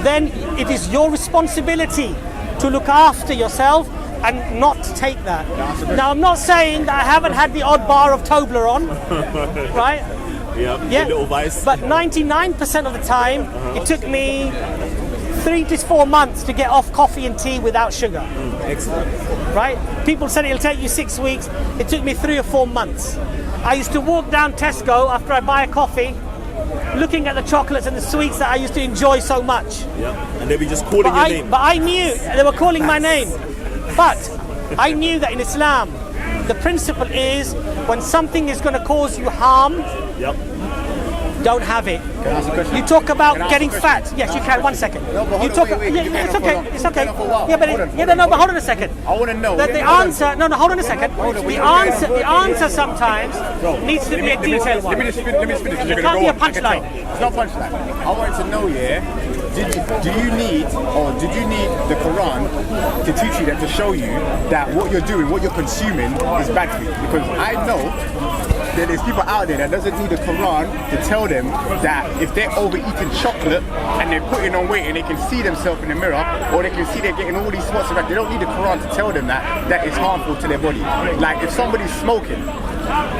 Speaker 3: then it is your responsibility to look after yourself and not take that. Now, I'm not saying that I haven't had the odd bar of Toblerone, right?
Speaker 2: Yeah. A little vice.
Speaker 3: But 99% of the time, it took me 3 to 4 months to get off coffee and tea without sugar.
Speaker 2: Excellent.
Speaker 3: Right? People said it'll take you 6 weeks. It took me 3 or 4 months. I used to walk down Tesco after I buy a coffee, looking at the chocolates and the sweets that I used to enjoy so much.
Speaker 2: Yeah. And they'll be just calling your name.
Speaker 3: But I knew they were calling my name. But I knew that in Islam, the principle is when something is going to cause you harm,
Speaker 2: Yep.
Speaker 3: don't have it.
Speaker 7: Can I ask a question?
Speaker 3: You talk about
Speaker 7: Can I ask
Speaker 3: getting
Speaker 7: a question?
Speaker 3: fat. Yes, you can. 1 second.
Speaker 7: No, but hold
Speaker 3: You
Speaker 7: on,
Speaker 3: talk.
Speaker 7: wait,
Speaker 3: Yeah,
Speaker 7: you've been
Speaker 3: it's
Speaker 7: on for
Speaker 3: okay.
Speaker 7: long.
Speaker 3: It's
Speaker 7: You've
Speaker 3: okay.
Speaker 7: been on for a while.
Speaker 3: Yeah, but
Speaker 7: Hold on,
Speaker 3: yeah, no, but hold on a second.
Speaker 7: I want to know.
Speaker 3: The answer. No, hold on a second. The answer sometimes needs to be a detailed one.
Speaker 7: Let me just finish.
Speaker 3: It can't be a punchline.
Speaker 7: It's not punchline. I wanted to know, did you need the Quran to teach you that, to show you that what you're doing, what you're consuming is bad for you? Because I know that there's people out there that doesn't need the Quran to tell them that if they're overeating chocolate and they're putting on weight and they can see themselves in the mirror, or they can see they're getting all these spots around, they don't need the Quran to tell them that is harmful to their body. Like if somebody's smoking,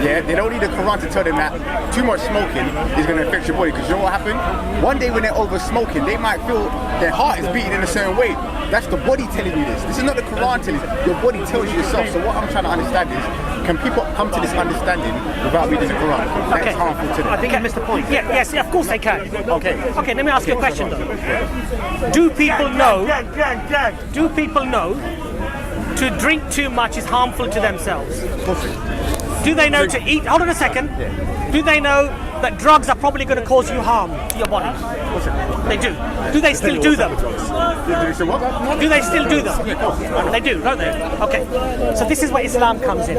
Speaker 7: they don't need the Quran to tell them that too much smoking is going to affect your body. Because you know what happened? One day when they're over smoking, they might feel their heart is beating in a certain way. That's the body telling you this. This is not the Quran telling you. Your body tells you yourself. So what I'm trying to understand is, can people come to this understanding without reading the Quran? That is harmful to them.
Speaker 3: I think you missed the point. Yes, of course they can.
Speaker 7: Okay.
Speaker 3: Okay, let me ask you a question though. Do people know to drink too much is harmful to themselves? Do they know to eat? Hold on a second. Do they know that drugs are probably going to cause you harm to your body? They do. Do they still do them? Do they still do them? They do, don't they? Okay. So this is where Islam comes in.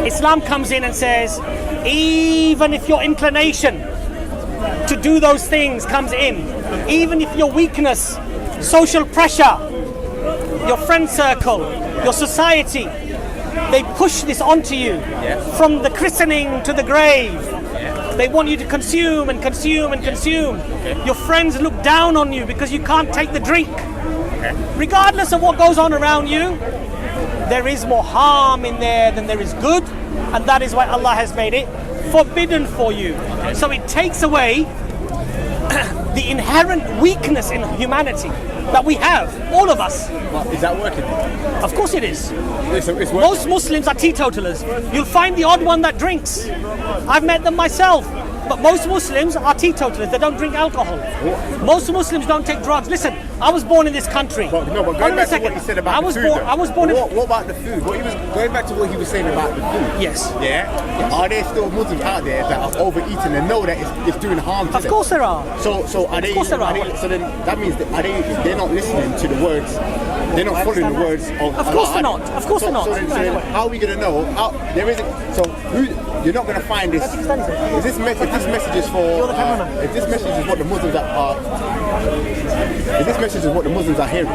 Speaker 3: Islam comes in and says, even if your inclination to do those things comes in, even if your weakness, social pressure, your friend circle, your society, they push this onto you from the christening to the grave. They want you to consume and consume and consume. Your friends look down on you because you can't take the drink. Regardless of what goes on around you, there is more harm in there than there is good, and that is why Allah has made it forbidden for you. So it takes away the inherent weakness in humanity that we have, all of us.
Speaker 7: Is that working?
Speaker 3: Of course it is.
Speaker 7: It's working.
Speaker 3: Most Muslims are teetotalers. You'll find the odd one that drinks. I've met them myself. But most Muslims are teetotalers. They don't drink alcohol. Most Muslims don't take drugs. Listen, I was born in this country.
Speaker 7: But going back to what he said about the food,
Speaker 3: I was born.
Speaker 7: What about the food? Going back to what he was saying about the food.
Speaker 3: Yes.
Speaker 7: Yeah. Are there still Muslims out there that are overeating and know that it's doing harm to them?
Speaker 3: Of course there are.
Speaker 7: So are they?
Speaker 3: Of course there are.
Speaker 7: So then that means they're not listening to the words. They're not following the words of.
Speaker 3: Of course they're not. Of course they're not.
Speaker 7: So then how are we going to know? There isn't. So you're not going to find this. If this message is for. If this message is what the Muslims are. If this message is what the Muslims are hearing,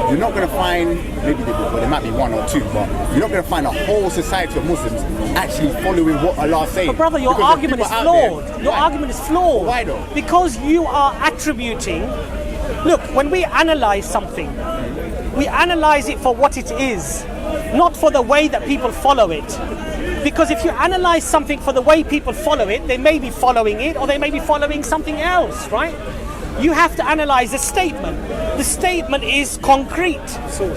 Speaker 7: you're not going to find, maybe there might be one or two, but you're not going to find a whole society of Muslims actually following what Allah is saying.
Speaker 3: But brother, your
Speaker 7: Because
Speaker 3: argument is
Speaker 7: there's people out
Speaker 3: flawed.
Speaker 7: there-
Speaker 3: Your
Speaker 7: Why?
Speaker 3: argument is flawed.
Speaker 7: Why though?
Speaker 3: Because you are attributing. Look, when we analyze something, we analyze it for what it is, not for the way that people follow it. Because if you analyze something for the way people follow it, they may be following it or they may be following something else, right? You have to analyze the statement. The statement is concrete.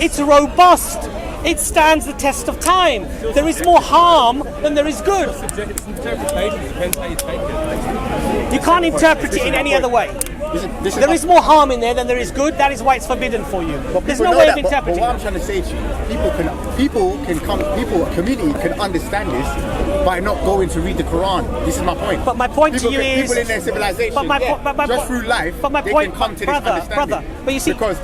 Speaker 3: It's robust. It stands the test of time. There is more harm than there is good. You can't interpret it in any other way. There is more harm in there than there is good. That is why it's forbidden for you. There's no way of interpreting
Speaker 7: But what I'm
Speaker 3: it.
Speaker 7: trying to say to you, community can understand this by not going to read the Quran. This is my point.
Speaker 3: But my point to you is,
Speaker 7: people in their civilization, just through life,
Speaker 3: but my
Speaker 7: they
Speaker 3: point,
Speaker 7: can come to
Speaker 3: brother,
Speaker 7: this understanding.
Speaker 3: brother. But you see,
Speaker 7: because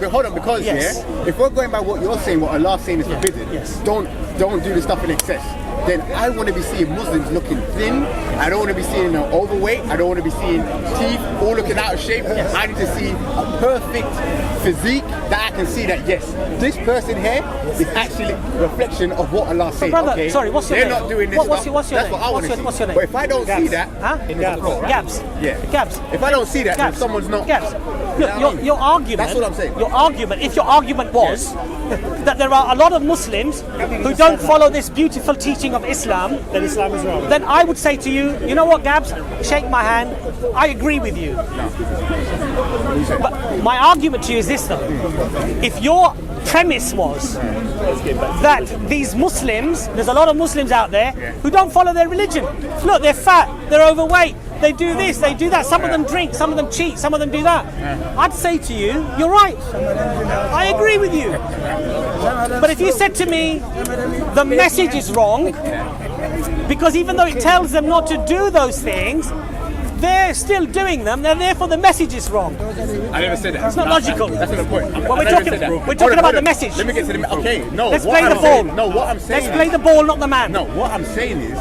Speaker 3: Yes.
Speaker 7: if we're going by what you're saying, what Allah's saying is forbidden,
Speaker 3: Yes.
Speaker 7: don't do the stuff in excess. Then I want to be seeing Muslims looking thin. I don't want to be seeing them overweight. I don't want to be seeing teeth all looking out of shape. I need to see a perfect physique that I can see that yes, this person here is actually a reflection of what Allah said.
Speaker 3: brother,
Speaker 7: okay,
Speaker 3: sorry, what's your
Speaker 7: they're
Speaker 3: name?
Speaker 7: not doing this
Speaker 3: What's
Speaker 7: stuff.
Speaker 3: your
Speaker 7: That's
Speaker 3: name?
Speaker 7: what I want to see.
Speaker 3: What's your name?
Speaker 7: But if I don't see that,
Speaker 3: Huh? Gabs.
Speaker 7: Yeah.
Speaker 3: Gabs.
Speaker 7: If I don't see that, then
Speaker 3: Gabs.
Speaker 7: someone's not.
Speaker 3: Gabs.
Speaker 7: You know what I mean?
Speaker 3: Your argument.
Speaker 7: That's what I'm saying.
Speaker 3: Your argument. If your argument was that there are a lot of Muslims who don't follow this beautiful teaching of Islam,
Speaker 4: Then Islam is wrong.
Speaker 3: then I would say to you, you know what, Gabs? Shake my hand. I agree with you. But my argument to you is this, though. If your premise was that these Muslims, there's a lot of Muslims out there who don't follow their religion. Look, they're fat, they're overweight, they do this, they do that. Some of them drink, some of them cheat, some of them do that. I'd say to you, you're right. I agree with you. But if you said to me, the message is wrong, because even though it tells them not to do those things, they're still doing them, and therefore the message is wrong.
Speaker 7: I never said that.
Speaker 3: It's not logical.
Speaker 7: That's not the point.
Speaker 3: Well,
Speaker 7: I never said that.
Speaker 3: we're talking about the message.
Speaker 7: Let me get to the okay. No,
Speaker 3: Let's
Speaker 7: what
Speaker 3: play
Speaker 7: I'm
Speaker 3: the
Speaker 7: saying-
Speaker 3: ball.
Speaker 7: No, what I'm saying.
Speaker 3: Let's play the ball, not the man.
Speaker 7: No, what I'm saying is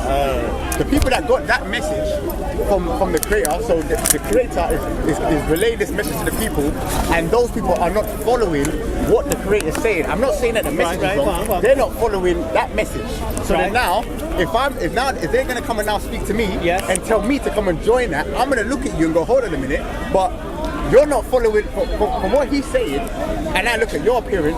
Speaker 7: the people that got that message from the creator. So the creator is relaying this message to the people, and those people are not following what the creator is saying. I'm not saying that the message is wrong.
Speaker 4: go on.
Speaker 7: They're not following that message. So
Speaker 4: Right.
Speaker 7: then now, if they're gonna come and now speak to me
Speaker 4: Yes.
Speaker 7: and tell me to come and join that, I'm gonna look at you and go, hold on a minute, but you're not following from what he's saying, and I look at your appearance,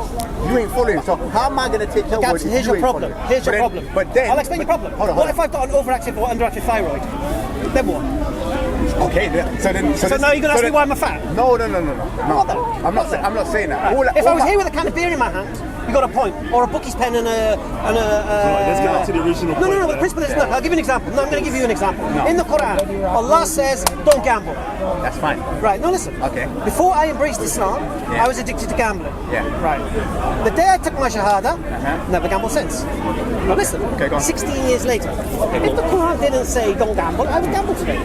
Speaker 7: you ain't following. So how am I going to take your word
Speaker 6: Gabs,
Speaker 7: if
Speaker 6: here's
Speaker 7: you
Speaker 6: your
Speaker 7: ain't
Speaker 6: problem.
Speaker 7: following?
Speaker 6: Here's your
Speaker 7: But then-
Speaker 6: problem.
Speaker 7: But then
Speaker 6: I'll explain your problem.
Speaker 7: Hold on.
Speaker 6: What if I've got an overactive or underactive thyroid? Then what?
Speaker 7: Okay, so
Speaker 6: now you're gonna ask me why I'm a fat?
Speaker 7: No.
Speaker 6: What then?
Speaker 7: I'm not saying that.
Speaker 6: If I was here with a can of beer in my hand, you got a point, or a bookie's pen and a.
Speaker 2: let's get back to the original
Speaker 6: No,
Speaker 2: point
Speaker 6: the
Speaker 2: there.
Speaker 6: principle is look. I'll give you an example. No, I'm going to give you an example. In the Quran, Allah says, "Don't gamble."
Speaker 7: That's fine.
Speaker 6: Right. No, listen.
Speaker 7: Okay.
Speaker 6: Before I embraced Islam,
Speaker 7: Yeah.
Speaker 6: I was addicted to gambling.
Speaker 7: Yeah.
Speaker 6: Right. The day I took my shahada, never gambled since. Now listen.
Speaker 7: Okay, go on.
Speaker 6: 16 years later, if the Quran didn't say don't gamble, I would gamble today.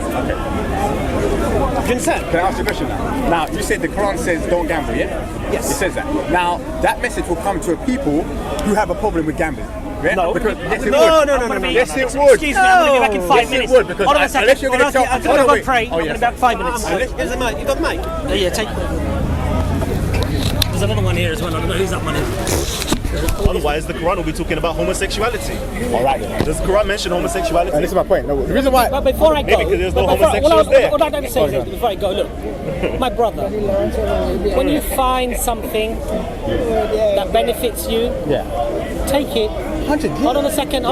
Speaker 6: Do you understand?
Speaker 7: Can I ask you a question now? Now, you said the Quran says don't gamble, yeah?
Speaker 6: Yes.
Speaker 7: It says that. Now, that message will come to people who have a problem with gambling. Yeah?
Speaker 6: No.
Speaker 7: Because, yes, it
Speaker 6: No,
Speaker 7: would.
Speaker 6: no, no,
Speaker 3: I'm gonna
Speaker 6: no,
Speaker 3: be-
Speaker 7: Yes, it would.
Speaker 3: Excuse me, I'm going to be back in 5
Speaker 7: Yes, it
Speaker 3: minutes.
Speaker 7: would, because
Speaker 3: Hold on a
Speaker 7: unless
Speaker 3: second.
Speaker 7: you're gonna tell-
Speaker 3: I'm going
Speaker 7: hold
Speaker 3: to
Speaker 7: on,
Speaker 3: go
Speaker 7: wait.
Speaker 3: pray.
Speaker 7: Oh,
Speaker 3: I'm
Speaker 7: yes.
Speaker 3: going to be back 5 minutes.
Speaker 6: Here's the mic. You got the mic?
Speaker 3: Yeah, take. There's another one here as well. I don't know whose that one is.
Speaker 2: Otherwise, the Quran will be talking about homosexuality.
Speaker 7: All right.
Speaker 2: Does the Quran mention homosexuality?
Speaker 7: And this is my point. No, the reason why.
Speaker 3: But before I go,
Speaker 2: Maybe because there's no
Speaker 3: but before-
Speaker 2: homosexuals there.
Speaker 3: What I'd like to say is, before I go, look, my brother, when you find something that benefits you, take it. Hold on a second.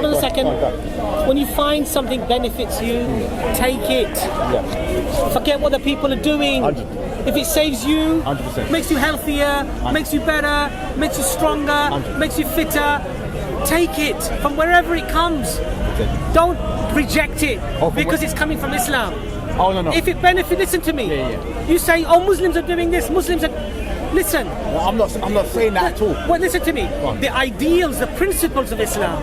Speaker 3: When you find something benefits you, take it. Forget what the people are doing. If it saves you,
Speaker 7: 100%.
Speaker 3: makes you healthier, makes you better, makes you stronger, makes you fitter, take it from wherever it comes. Don't reject it because it's coming from Islam.
Speaker 7: Oh, no.
Speaker 3: If it benefits, listen to me. You say, oh, Muslims are doing this, Muslims are... Listen.
Speaker 7: No, I'm not saying that at all.
Speaker 3: Well, listen to me. The ideals, the principles of Islam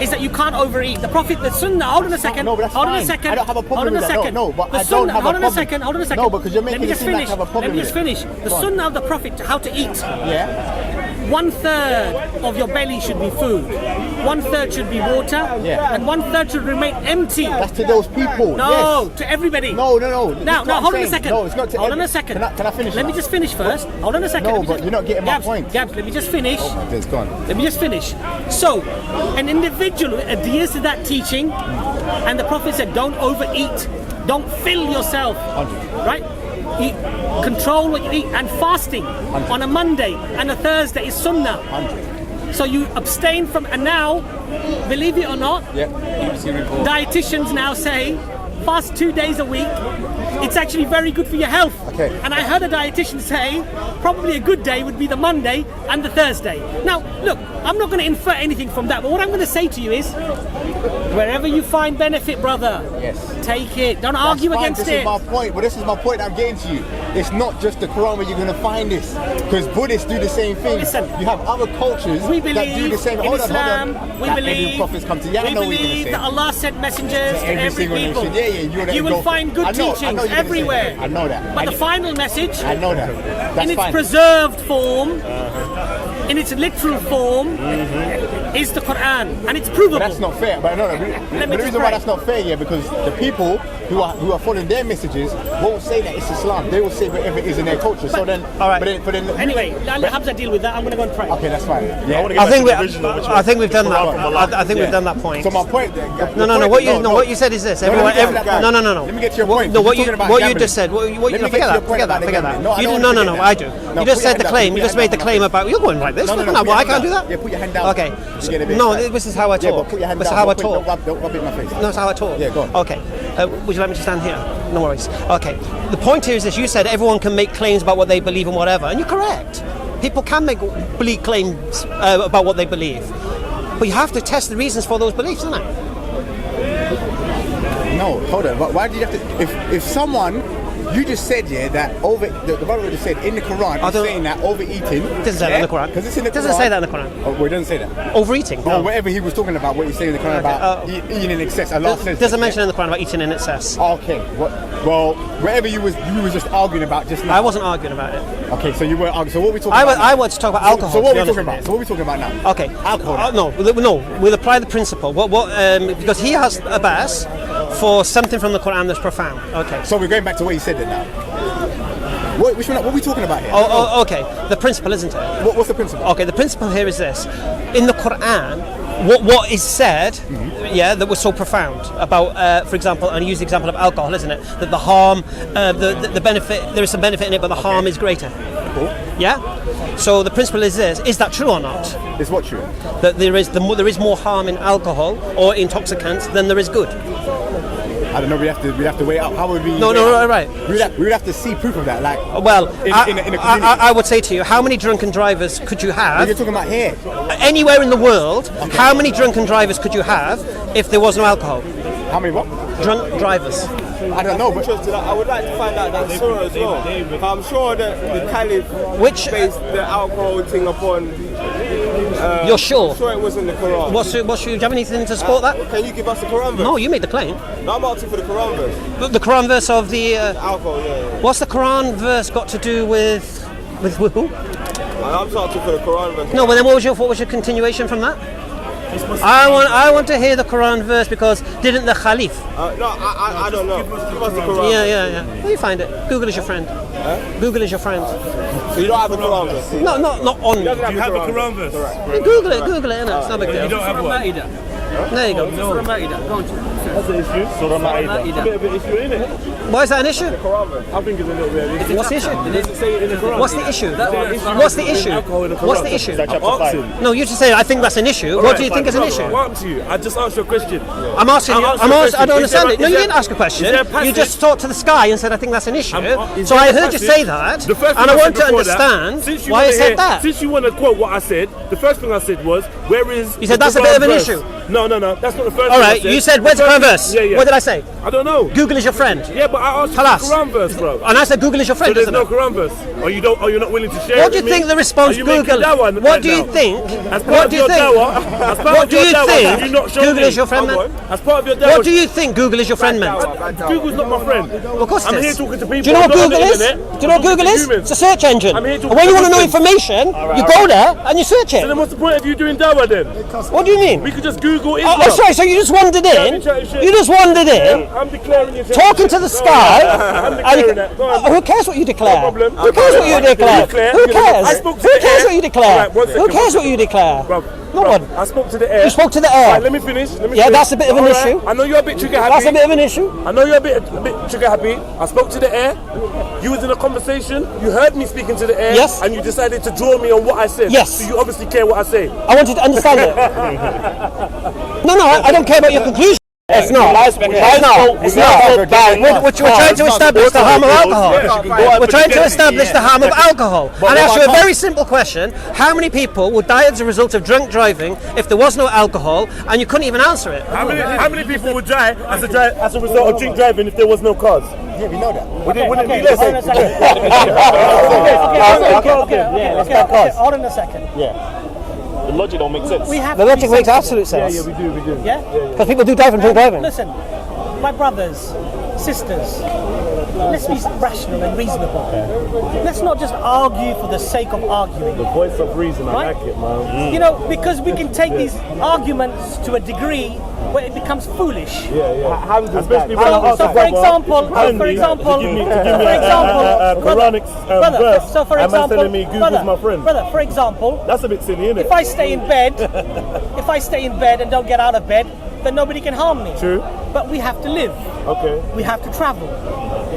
Speaker 3: is that you can't overeat. The Prophet, the Sunnah. Hold on a second.
Speaker 7: No, but that's
Speaker 3: hold on a
Speaker 7: fine.
Speaker 3: second.
Speaker 7: I don't have a problem
Speaker 3: hold on
Speaker 7: with
Speaker 3: a
Speaker 7: that.
Speaker 3: second.
Speaker 7: No, but
Speaker 3: the
Speaker 7: I don't
Speaker 3: Sunnah,
Speaker 7: have a
Speaker 3: hold on a
Speaker 7: problem.
Speaker 3: second. Hold on a second.
Speaker 7: No, because you're making
Speaker 3: Let me
Speaker 7: it
Speaker 3: just
Speaker 7: seem like
Speaker 3: finish.
Speaker 7: I have a problem
Speaker 3: Let me
Speaker 7: with
Speaker 3: just
Speaker 7: it.
Speaker 3: finish. The
Speaker 7: Go on.
Speaker 3: Sunnah of the Prophet, how to eat.
Speaker 7: Yeah.
Speaker 3: 1/3 of your belly should be food. 1/3 should be water.
Speaker 7: Yeah.
Speaker 3: And 1/3 should remain empty.
Speaker 7: That's to those people.
Speaker 3: No,
Speaker 7: Yes.
Speaker 3: to everybody.
Speaker 7: No.
Speaker 3: Now, hold on a second.
Speaker 7: No, it's not to
Speaker 3: hold on a
Speaker 7: every-
Speaker 3: second.
Speaker 7: Can I finish?
Speaker 3: Let me
Speaker 7: now?
Speaker 3: just finish first. Hold on a second.
Speaker 7: No,
Speaker 3: Let me
Speaker 7: but
Speaker 3: just-
Speaker 7: you're not getting my
Speaker 3: Gabs,
Speaker 7: point.
Speaker 3: Gabs, let me just finish.
Speaker 7: It's gone.
Speaker 3: Let me just finish. So, an individual who adheres to that teaching, and the Prophet said, don't overeat, don't fill yourself, right? eat, control what you eat, and fasting on a Monday and a Thursday is sunnah.
Speaker 7: 100.
Speaker 3: So you abstain from, and now, believe it or not,
Speaker 7: Yeah. BBC report.
Speaker 3: dietitians now say fast 2 days a week. It's actually very good for your health.
Speaker 7: Okay.
Speaker 3: And I heard a dietitian say probably a good day would be the Monday and the Thursday. Now, look, I'm not going to infer anything from that, but what I'm going to say to you is, wherever you find benefit, brother,
Speaker 7: Yes.
Speaker 3: take it. Don't
Speaker 7: That's
Speaker 3: argue
Speaker 7: fine.
Speaker 3: against
Speaker 7: this
Speaker 3: it.
Speaker 7: is my point. But this is my point I'm getting to you. It's not just the Quran where you're going to find this. Because Buddhists do the same thing.
Speaker 3: Listen.
Speaker 7: You have other cultures
Speaker 3: We
Speaker 7: that do
Speaker 3: believe
Speaker 7: the same.
Speaker 3: in
Speaker 7: Hold
Speaker 3: Islam.
Speaker 7: on.
Speaker 3: We
Speaker 7: That every
Speaker 3: believe.
Speaker 7: prophets come to. Yeah, I
Speaker 3: we
Speaker 7: know what you're going
Speaker 3: believe
Speaker 7: to say.
Speaker 3: that Allah sent messengers to
Speaker 7: Every
Speaker 3: every
Speaker 7: single
Speaker 3: people.
Speaker 7: nation. Yeah,
Speaker 3: You will find good
Speaker 7: I know
Speaker 3: teachings
Speaker 7: you're gonna say
Speaker 3: everywhere.
Speaker 7: that. I know that.
Speaker 3: But the final message,
Speaker 7: I know that. That's
Speaker 3: in its
Speaker 7: fine.
Speaker 3: preserved form, in its literal form, is the Quran, and it's provable.
Speaker 7: But that's not fair. But no,
Speaker 3: me
Speaker 7: but the
Speaker 3: just
Speaker 7: reason why
Speaker 3: pray.
Speaker 7: that's not fair, yeah, because the people who are following their messages won't say that it's Islam. They will say whatever it is in their culture. So then,
Speaker 3: all right.
Speaker 7: But then
Speaker 3: Anyway, I'll let Hamza deal with that. I'm going to go and pray.
Speaker 7: okay, that's fine. Yeah.
Speaker 2: I want to get
Speaker 8: I
Speaker 2: back
Speaker 8: think
Speaker 2: to the original, which was
Speaker 8: we've done
Speaker 2: the
Speaker 8: that.
Speaker 2: Quran from Allah.
Speaker 8: I think we've done that point.
Speaker 7: So my point.
Speaker 8: No. What you said is this. Everyone.
Speaker 7: let me get to that point.
Speaker 8: No.
Speaker 7: Let me get to your point.
Speaker 8: No, what
Speaker 7: You're
Speaker 8: you
Speaker 7: talking about
Speaker 8: what you
Speaker 7: gambling.
Speaker 8: just said. What you
Speaker 7: Let me
Speaker 8: forget
Speaker 7: get to your
Speaker 8: that.
Speaker 7: point
Speaker 8: Forget that.
Speaker 7: about the
Speaker 8: Forget that.
Speaker 7: gambling. No, I
Speaker 8: You
Speaker 7: don't
Speaker 8: didn't.
Speaker 7: want to
Speaker 8: No.
Speaker 7: forget
Speaker 8: I
Speaker 7: that.
Speaker 8: do.
Speaker 7: No,
Speaker 8: You just
Speaker 7: put your
Speaker 8: said the
Speaker 7: hand
Speaker 8: claim.
Speaker 7: down,
Speaker 8: You
Speaker 7: put
Speaker 8: just
Speaker 7: your
Speaker 8: made the
Speaker 7: hand
Speaker 8: claim
Speaker 7: down.
Speaker 8: about. You're going like this.
Speaker 7: No,
Speaker 8: No,
Speaker 7: put your
Speaker 8: I
Speaker 7: hand
Speaker 8: can't do
Speaker 7: down.
Speaker 8: that.
Speaker 7: Yeah, put your hand down.
Speaker 8: Okay.
Speaker 7: You get a bit
Speaker 8: No,
Speaker 7: excited.
Speaker 8: this is how I
Speaker 7: Yeah, but
Speaker 8: talk.
Speaker 7: put your hand
Speaker 8: This is
Speaker 7: down.
Speaker 8: how I
Speaker 7: Don't
Speaker 8: talk.
Speaker 7: rub it in my face.
Speaker 8: No, that's how I talk.
Speaker 7: Yeah, go on.
Speaker 8: Okay. Would you like me to stand here? No worries. Okay. The point here is this: you said everyone can make claims about what they believe and whatever, and you're correct. People can make believe claims about what they believe, but you have to test the reasons for those beliefs, isn't it?
Speaker 7: No, hold on. Why do you have to? If someone, you just said that the Bible just said in the Quran,
Speaker 8: I
Speaker 7: it's
Speaker 8: don't-
Speaker 7: saying that overeating.
Speaker 8: It doesn't say that in the Quran.
Speaker 7: Because it's in the
Speaker 8: It doesn't
Speaker 7: Quran.
Speaker 8: say that in the Quran.
Speaker 7: Oh, well, it doesn't say that.
Speaker 8: Overeating.
Speaker 7: Or whatever he was talking about, what he's saying in the Quran about eating in excess. Allah says.
Speaker 8: Doesn't mention in the Quran about eating in excess.
Speaker 7: Okay. Well, whatever you was just arguing about just now.
Speaker 8: I wasn't arguing about it.
Speaker 7: Okay, so you were arguing. So what are we talking about?
Speaker 8: I want to talk about alcohol.
Speaker 7: So what
Speaker 8: to
Speaker 7: are
Speaker 8: be
Speaker 7: we talking
Speaker 8: honest
Speaker 7: about?
Speaker 8: with
Speaker 7: So what are we talking about now?
Speaker 8: you. Okay.
Speaker 7: Alcohol.
Speaker 8: No. We'll apply the principle. Because he has a bas for something from the Quran that's profound. Okay.
Speaker 7: So we're going back to what he said then now. What are we talking about here?
Speaker 8: Okay. The principle, isn't it?
Speaker 7: What's the principle?
Speaker 8: Okay. The principle here is this: in the Quran, what is said, that was so profound about, for example, and I use the example of alcohol, isn't it? That the harm, the benefit, there is some benefit in it, but the harm is greater.
Speaker 7: Cool.
Speaker 8: Yeah. So the principle is this: is that true or not?
Speaker 7: Is what true?
Speaker 8: That there is more harm in alcohol or intoxicants than there is good.
Speaker 7: I don't know. We'd have to wait up. How would we?
Speaker 8: No, right.
Speaker 7: We would have to see proof of that. Like,
Speaker 8: Well,
Speaker 7: in a community.
Speaker 8: I would say to you, how many drunken drivers could you have
Speaker 7: You're talking about here.
Speaker 8: anywhere in the world? How many drunken drivers could you have if there was no alcohol?
Speaker 7: How many what?
Speaker 8: Drunk drivers.
Speaker 7: I don't know, but
Speaker 9: I would like to find out that surah as well. I'm sure that the Caliph
Speaker 8: Which-
Speaker 9: based the alcohol thing upon.
Speaker 8: You're sure?
Speaker 9: I'm sure it was in the Quran.
Speaker 8: Do you have anything to support that?
Speaker 9: Can you give us the Quran verse?
Speaker 8: No, you made the claim.
Speaker 9: No, I'm asking for the Quran verse.
Speaker 8: The Quran verse of the.
Speaker 9: Alcohol, yeah.
Speaker 8: What's the Quran verse got to do with who?
Speaker 9: I'm asking for the Quran verse.
Speaker 8: No, but then what was your continuation from that? I want to hear the Quran verse because didn't the Khalif?
Speaker 9: No, I don't know. Give us the Quran.
Speaker 8: Yeah. Well, you find it. Google is your friend. Google is your friend.
Speaker 9: So you don't have the Quran verse?
Speaker 8: No, not on.
Speaker 9: You have
Speaker 2: a Quran verse?
Speaker 8: Google it, innit? It's no big deal.
Speaker 2: don't have one.
Speaker 8: There you go.
Speaker 2: That's an issue. Surah Ma'idah. A bit of an issue, isn't it?
Speaker 8: Why is that an issue?
Speaker 2: I think it's a little bit of an issue.
Speaker 8: What's the issue?
Speaker 2: It doesn't say it in the Quran.
Speaker 8: What's the issue? What's the issue? What's the issue?
Speaker 2: Is that chapter 5?
Speaker 8: No, you just say I think that's an issue. What do you think is an issue?
Speaker 10: What to you? I just asked you a question.
Speaker 8: I'm asking you. I don't understand it. No, you didn't ask a
Speaker 10: Is
Speaker 8: question.
Speaker 10: there a passage?
Speaker 8: You just talked to the sky and said I think that's an issue.
Speaker 10: Is
Speaker 8: So
Speaker 10: there
Speaker 8: I
Speaker 10: a
Speaker 8: heard you
Speaker 10: passage?
Speaker 8: say that,
Speaker 10: The first thing
Speaker 8: and I
Speaker 10: said
Speaker 8: want to
Speaker 10: before that,
Speaker 8: understand
Speaker 10: since you
Speaker 8: why I
Speaker 10: wanna
Speaker 8: said
Speaker 10: hear-
Speaker 8: that.
Speaker 10: Since you want to quote what I said, the first thing I said was, where is...
Speaker 8: You said
Speaker 10: the
Speaker 8: that's a
Speaker 10: Quran
Speaker 8: bit of an
Speaker 10: verse?
Speaker 8: issue.
Speaker 10: No, that's not the first
Speaker 8: All
Speaker 10: thing I
Speaker 8: right,
Speaker 10: said.
Speaker 8: you said where's the Quran verse?
Speaker 10: Yeah.
Speaker 8: What did I say?
Speaker 10: I don't know.
Speaker 8: Google is your friend.
Speaker 10: Yeah, but I asked you
Speaker 8: Halas.
Speaker 10: for the Quran verse, bro.
Speaker 8: And I said Google is your
Speaker 10: So
Speaker 8: friend,
Speaker 10: there's
Speaker 8: isn't
Speaker 10: no
Speaker 8: it?
Speaker 10: Quran verse? Or you're not willing to share
Speaker 8: What
Speaker 10: it
Speaker 8: do you
Speaker 10: with me?
Speaker 8: think the response
Speaker 10: Are you making
Speaker 8: Google?
Speaker 10: dawah
Speaker 8: What
Speaker 10: right
Speaker 8: do you
Speaker 10: now?
Speaker 8: think?
Speaker 10: As part
Speaker 8: What
Speaker 10: of
Speaker 8: do you
Speaker 10: your
Speaker 8: think?
Speaker 10: dawah, as part
Speaker 8: What
Speaker 10: of
Speaker 8: do
Speaker 10: your
Speaker 8: you
Speaker 10: dawah,
Speaker 8: think?
Speaker 10: did you not show
Speaker 8: Google
Speaker 10: me?
Speaker 8: is your friend, man.
Speaker 10: As part of your dawah.
Speaker 8: What do you think Google is your friend meant?
Speaker 10: Google's not my friend.
Speaker 8: Of course
Speaker 10: I'm
Speaker 8: it
Speaker 10: here
Speaker 8: is.
Speaker 10: talking to people.
Speaker 8: Do you know what
Speaker 10: not on
Speaker 8: Google
Speaker 10: the
Speaker 8: is?
Speaker 10: internet.
Speaker 8: Do you know what Google is?
Speaker 10: Humans.
Speaker 8: It's a search engine.
Speaker 10: I'm here
Speaker 8: And
Speaker 10: talking
Speaker 8: when you
Speaker 10: to
Speaker 8: want to know
Speaker 10: Muslims.
Speaker 8: information, you go there and you search
Speaker 10: So
Speaker 8: it.
Speaker 10: then what's the point of you doing dawah then?
Speaker 8: What do you mean?
Speaker 10: We could just Google Islam.
Speaker 8: Oh, sorry, so you just wandered in? You just wandered in,
Speaker 10: I'm declaring it.
Speaker 8: talking to the sky.
Speaker 10: I'm
Speaker 8: and
Speaker 10: declaring that. Go on.
Speaker 8: who cares what you declare?
Speaker 10: No problem.
Speaker 8: Who cares what you declare?
Speaker 10: Declare.
Speaker 8: Who cares?
Speaker 10: I spoke to
Speaker 8: Who
Speaker 10: the
Speaker 8: cares
Speaker 10: air.
Speaker 8: what you declare?
Speaker 10: Alright, 1 second,
Speaker 8: Who cares what you declare?
Speaker 10: Bruv,
Speaker 8: No one.
Speaker 10: I spoke to the air.
Speaker 8: You spoke to the air.
Speaker 10: Right, let me finish.
Speaker 8: Yeah, that's a bit of an
Speaker 10: Alright,
Speaker 8: issue.
Speaker 10: I know you're a bit trigger happy.
Speaker 8: That's a bit of an issue.
Speaker 10: I know you're a bit trigger happy. I spoke to the air. You was in a conversation. You heard me speaking to the air.
Speaker 8: Yes.
Speaker 10: And you decided to draw me on what I said.
Speaker 8: Yes.
Speaker 10: So you obviously care what I say.
Speaker 8: I want you to understand it. No, I don't care about your conclusion. It's not. It's not. We're trying to establish the harm of alcohol. We're trying to establish the harm of alcohol. And ask you a very simple question. How many people would die as a result of drunk driving if there was no alcohol? And you couldn't even answer it.
Speaker 10: How many people would die as a result of drink driving if there was no cars?
Speaker 7: Yeah, we know that.
Speaker 10: Would it be less?
Speaker 3: Hold on a second.
Speaker 2: The logic don't make sense.
Speaker 3: We have
Speaker 8: The
Speaker 3: to be
Speaker 8: logic makes
Speaker 3: sensible.
Speaker 8: absolute sense.
Speaker 10: Yeah, we do.
Speaker 3: Yeah?
Speaker 8: Because people do die from drunk driving.
Speaker 3: Listen, my brothers, sisters, let's be rational and reasonable. Let's not just argue for the sake of arguing.
Speaker 10: The voice of reason,
Speaker 3: Right?
Speaker 10: I like it, man.
Speaker 3: You know, because we can take these arguments to a degree where it becomes foolish.
Speaker 10: How does especially when I ask
Speaker 3: So,
Speaker 10: a
Speaker 3: for
Speaker 10: brother
Speaker 3: example,
Speaker 10: kindly to give me Quranic
Speaker 3: brother,
Speaker 10: verse,
Speaker 3: so for
Speaker 10: and man's
Speaker 3: example,
Speaker 10: telling me Google's my friend.
Speaker 3: brother, for example,
Speaker 10: That's a bit silly, isn't it?
Speaker 3: if I stay in bed and don't get out of bed, then nobody can harm me.
Speaker 10: True.
Speaker 3: But we have to live.
Speaker 10: Okay.
Speaker 3: We have to travel.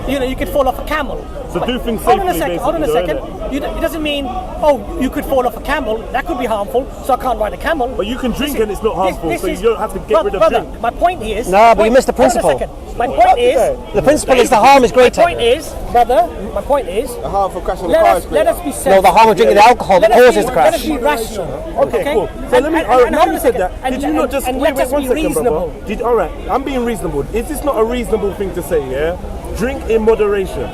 Speaker 3: You know, you could fall off a camel.
Speaker 10: So do things
Speaker 3: Hold on a
Speaker 10: safely,
Speaker 3: second. Hold on a
Speaker 10: basically,
Speaker 3: second. It doesn't mean, oh, you could fall off a camel. That could be harmful, so I can't ride a camel.
Speaker 10: But you can drink and it's not harmful, so you don't have to get rid of
Speaker 3: brother,
Speaker 10: drink.
Speaker 3: my point is.
Speaker 8: No, but you missed the
Speaker 3: hold on a
Speaker 8: principle.
Speaker 3: second. My point is.
Speaker 8: The principle is the harm is greater.
Speaker 3: My point is, brother. My point is.
Speaker 7: The harm for crashing the car is
Speaker 3: Let us be sensible.
Speaker 8: No, the harm of drinking the alcohol that causes the
Speaker 3: Let us
Speaker 8: crash.
Speaker 3: be rational.
Speaker 10: Okay, cool. So let me. Now you said that. Did you not just wait one second, brother? All right, I'm being reasonable. Is this not a reasonable thing to say? Yeah, drink in moderation.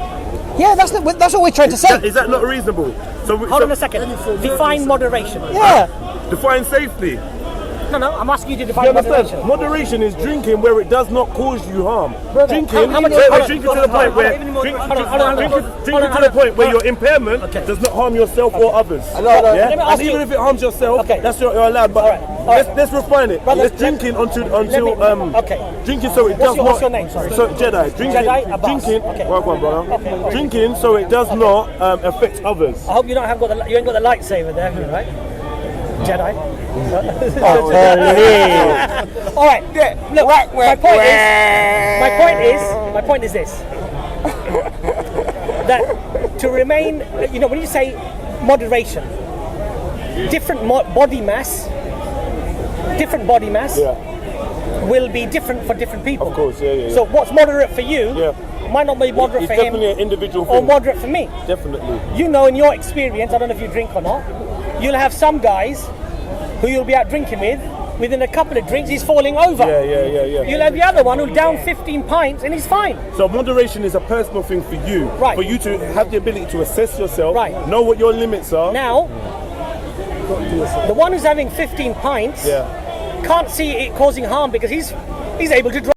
Speaker 8: Yeah, that's what we're trying to say.
Speaker 10: Is that not reasonable? So
Speaker 3: Hold on a second. Define moderation.
Speaker 8: Yeah.
Speaker 10: Define safely.
Speaker 3: No, I'm asking you to
Speaker 10: You
Speaker 3: define
Speaker 10: understand?
Speaker 3: moderation.
Speaker 10: Moderation is drinking where it does not cause you harm. Drinking,
Speaker 3: how much-
Speaker 10: drinking to the point where your impairment does not harm yourself or others.
Speaker 3: Let me
Speaker 10: Yeah?
Speaker 3: ask
Speaker 10: And even
Speaker 3: you-
Speaker 10: if it harms yourself,
Speaker 3: Okay.
Speaker 10: that's you're allowed. But let's refine it.
Speaker 3: Brother,
Speaker 10: Let's drinking until
Speaker 3: okay.
Speaker 10: drinking so it does not.
Speaker 3: What's your name? Sorry.
Speaker 10: So Jedi. Drinking.
Speaker 3: Jedi Abbas.
Speaker 10: Drinking.
Speaker 3: Okay.
Speaker 10: Welcome, brother.
Speaker 3: Okay.
Speaker 10: Drinking so it does not affect others.
Speaker 3: I hope you ain't got the lightsaber there, right? Jedi. All right. Look, my point is this. That to remain, you know, when you say moderation, different body mass will be different for different people.
Speaker 10: Of course, yeah.
Speaker 3: So what's moderate for you might not be moderate
Speaker 10: It's
Speaker 3: for him
Speaker 10: definitely an individual
Speaker 3: or
Speaker 10: thing.
Speaker 3: moderate for me.
Speaker 10: Definitely.
Speaker 3: You know, in your experience, I don't know if you drink or not, you'll have some guys who you'll be out drinking with. Within a couple of drinks, he's falling over.
Speaker 10: Yeah.
Speaker 3: You'll have the other one who'll down 15 pints and he's fine.
Speaker 10: So moderation is a personal thing for you.
Speaker 3: Right.
Speaker 10: For you to have the ability to assess yourself,
Speaker 3: Right.
Speaker 10: know what your limits are.
Speaker 3: Now, the one who's having 15 pints can't see it causing harm because he's able to drive.